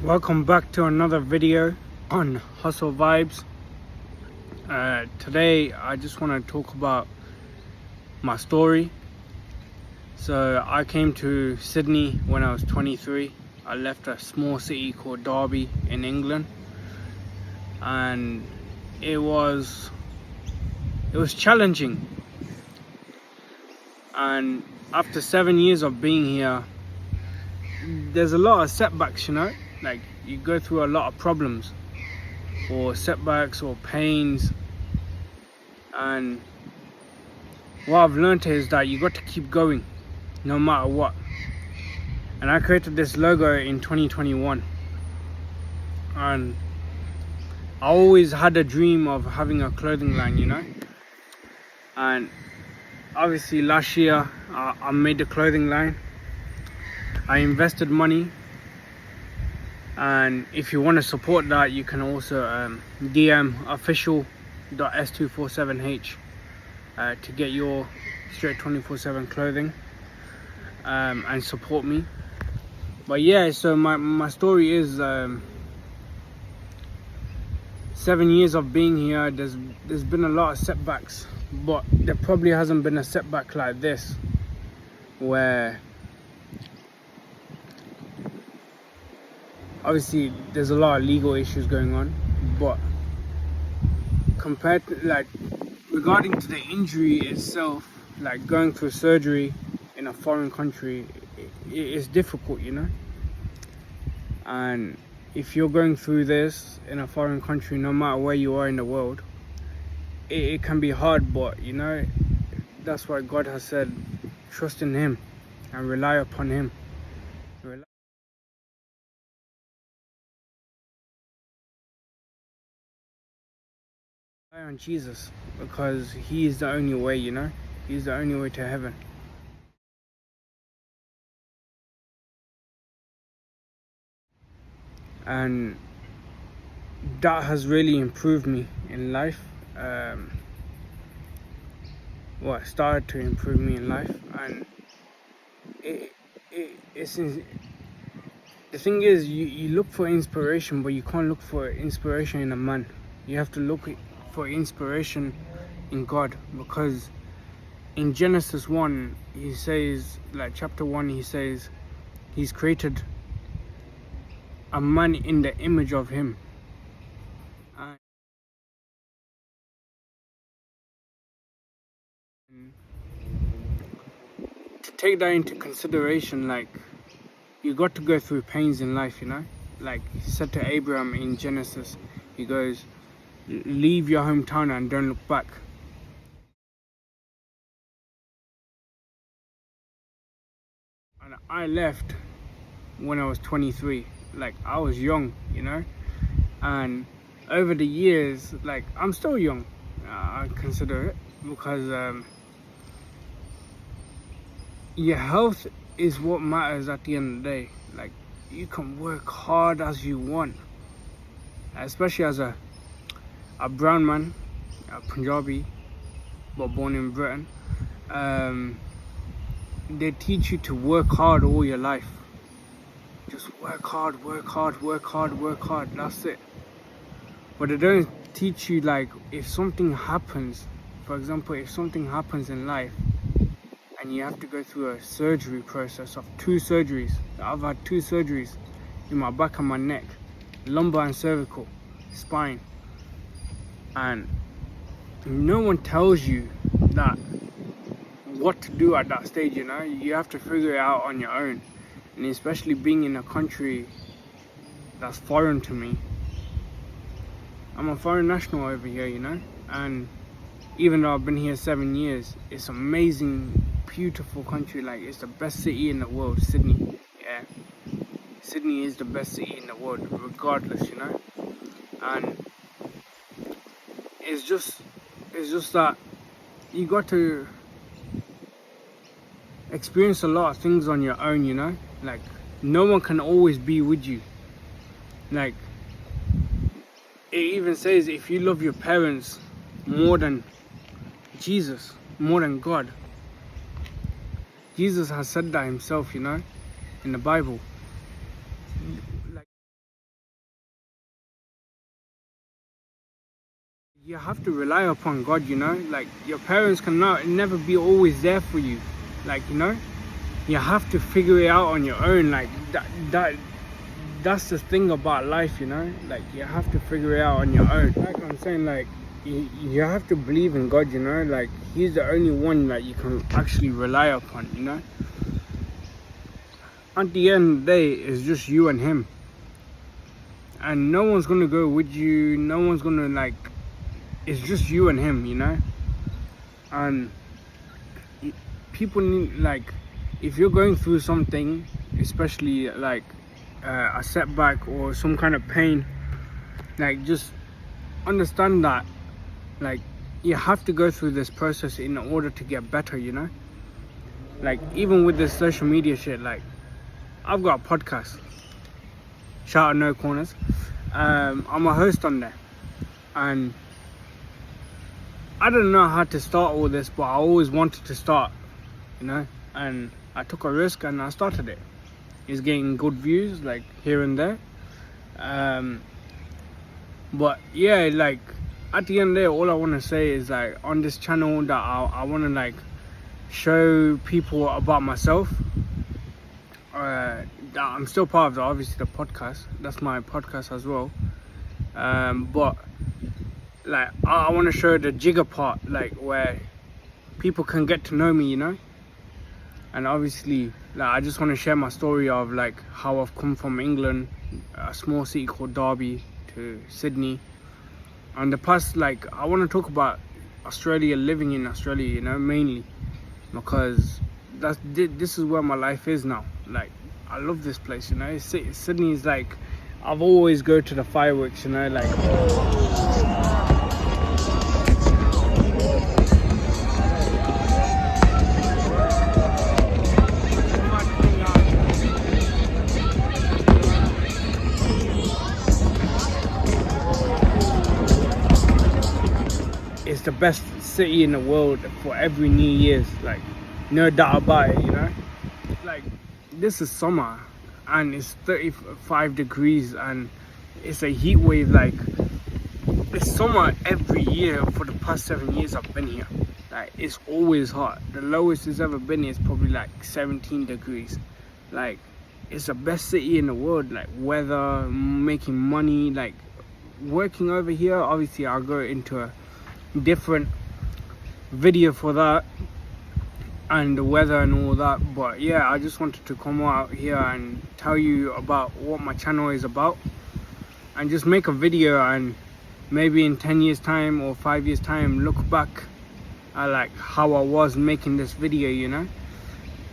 Welcome back to another video on Hustle Vibes. Today I just want to talk about my story. So I came to Sydney when I was 23. I left a small city called Derby in England, and it was challenging. And after 7 years of being here, there's a lot of setbacks, like you go through a lot of problems or setbacks or pains, and what I've learned is that you got to keep going no matter what. And I created this logo in 2021, and I always had a dream of having a clothing line, and obviously last year I made the clothing line. I invested money, and if you want to support that, you can also DM official.s247h to get your straight 24/7 clothing and support me. But yeah, so my story is 7 years of being here. There's been a lot of setbacks, but there probably hasn't been a setback like this, where obviously there's a lot of legal issues going on, but compared to, regarding to the injury itself, like going through surgery in a foreign country, it's difficult, and if you're going through this in a foreign country, no matter where you are in the world, it can be hard. But that's why God has said, trust in Him and rely upon Him. Rely on Jesus, because He is the only way, He's the only way to heaven. And that has really improved me in life. It started to improve me in life, and it's the thing is, you look for inspiration, but you can't look for inspiration in a man. You have to look for inspiration in God, because in Genesis 1, He says, chapter 1, He says He's created a man in the image of Him. And to take that into consideration, you got to go through pains in life, like He said to Abraham in Genesis. He goes, leave your hometown and don't look back. And I left when I was 23. I was young, and over the years, I'm still young, I consider it, because your health is what matters at the end of the day. You can work hard as you want, especially as a brown man, a Punjabi, but born in Britain. They teach you to work hard all your life. Just work hard, work hard, work hard, work hard. That's it. But they don't teach you, if something happens, for example, if something happens in life and you have to go through a surgery process of 2 surgeries. I've had 2 surgeries in my back and my neck, lumbar and cervical, spine. And no one tells you that what to do at that stage, You have to figure it out on your own. And especially being in a country that's foreign to me. I'm a foreign national over here, and even though I've been here 7 years, it's amazing, beautiful country. It's the best city in the world, Sydney. Yeah, Sydney is the best city in the world, regardless, and it's just that you got to experience a lot of things on your own, no one can always be with you. It even says, if you love your parents more than Jesus, more than God. Jesus has said that Himself, in the Bible. you have to rely upon God, you know. Like, your parents cannot never be always there for you. Like, you know, you have to figure it out on your own. Like, that's the thing about life, you know. Like, you have to figure it out on your own. Like I'm saying, like, you have to believe in God, you know. Like, He's the only one that you can actually rely upon, you know. At the end of the day, it's just you and Him, and no one's gonna go with you. No one's gonna, like, it's just you and Him, you know. And people need, like, if you're going through something, especially like a setback or some kind of pain, like, just understand that, like, you have to go through this process in order to get better, you know. Like, even with this social media shit, like, I've got a podcast, shout out No Corners. I'm a host on there, and I don't know how to start all this, but I always wanted to start, you know, and I took a risk and I started it. It's getting good views, like, here and there. But yeah, like, at the end of the day, all I want to say is, like, on this channel, that I want to, like, show people about myself. I'm still part of obviously the podcast. That's my podcast as well. But, like, I want to show the Jigga part, like, where people can get to know me, you know. And obviously, like, I just want to share my story of, like, how I've come from England, a small city called Derby, to Sydney. And the past, like, I want to talk about Australia, living in Australia, you know, mainly because this is where my life is now. Like, I love this place, you know. Sydney is, like, I've always go to the fireworks, you know, like. It's the best city in the world for every New Year's, like, no doubt about it, you know. Like, this is summer and it's 35 degrees and it's a heat wave. Like, it's summer every year for the past 7 years I've been here. Like, it's always hot. The lowest it's ever been is probably like 17 degrees. Like, it's the best city in the world. Like, weather, making money, like, working over here. Obviously, I'll go into a different video for that and the weather and all that. But yeah, I just wanted to come out here and tell you about what my channel is about, and just make a video, and maybe in 10 years time or 5 years time look back at, like, how I was making this video, you know.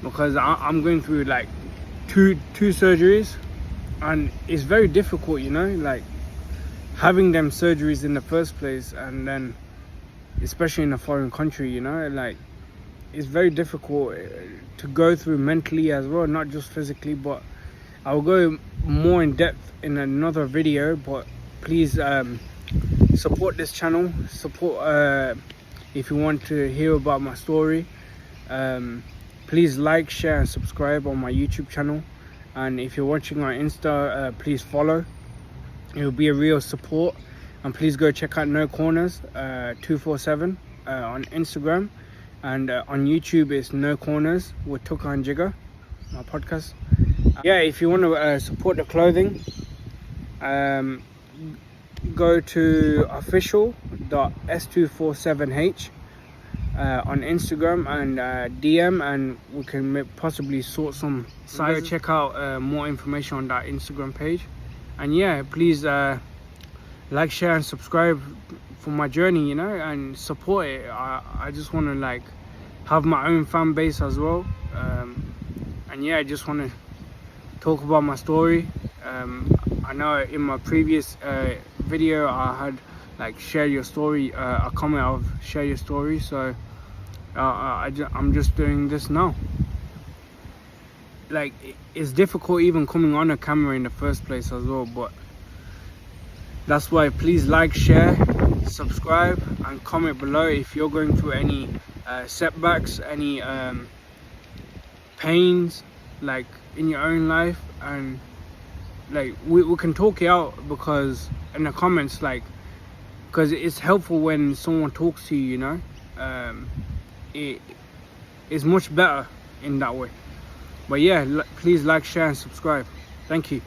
Because I'm going through, like, two surgeries, and it's very difficult, you know, like, having them surgeries in the first place, and then especially in a foreign country, you know, like, it's very difficult to go through mentally as well, not just physically. But I'll go more in depth in another video. But please support this channel, support if you want to hear about my story. Please like, share and subscribe on my YouTube channel, and if you're watching on Insta, please follow. It will be a real support. And please go check out No Corners 247 on Instagram, and on YouTube it's No Corners with Tuka and Jigga, my podcast. Yeah, if you want to support the clothing, go to official.s247h on Instagram and DM, and we can possibly sort some sizes. Check out more information on that Instagram page. And yeah, please like, share and subscribe for my journey, you know, and support it. I just want to, like, have my own fan base as well. And yeah, I just want to talk about my story. I know in my previous video I had, like, share your story, a comment of share your story, so I'm just doing this now. Like, it's difficult even coming on a camera in the first place as well, but that's why please like, share, subscribe and comment below if you're going through any setbacks, any pains, like, in your own life. And, like, we can talk it out, because in the comments, like, because it's helpful when someone talks to you, you know. It is much better in that way. But yeah, please like, share and subscribe. Thank you.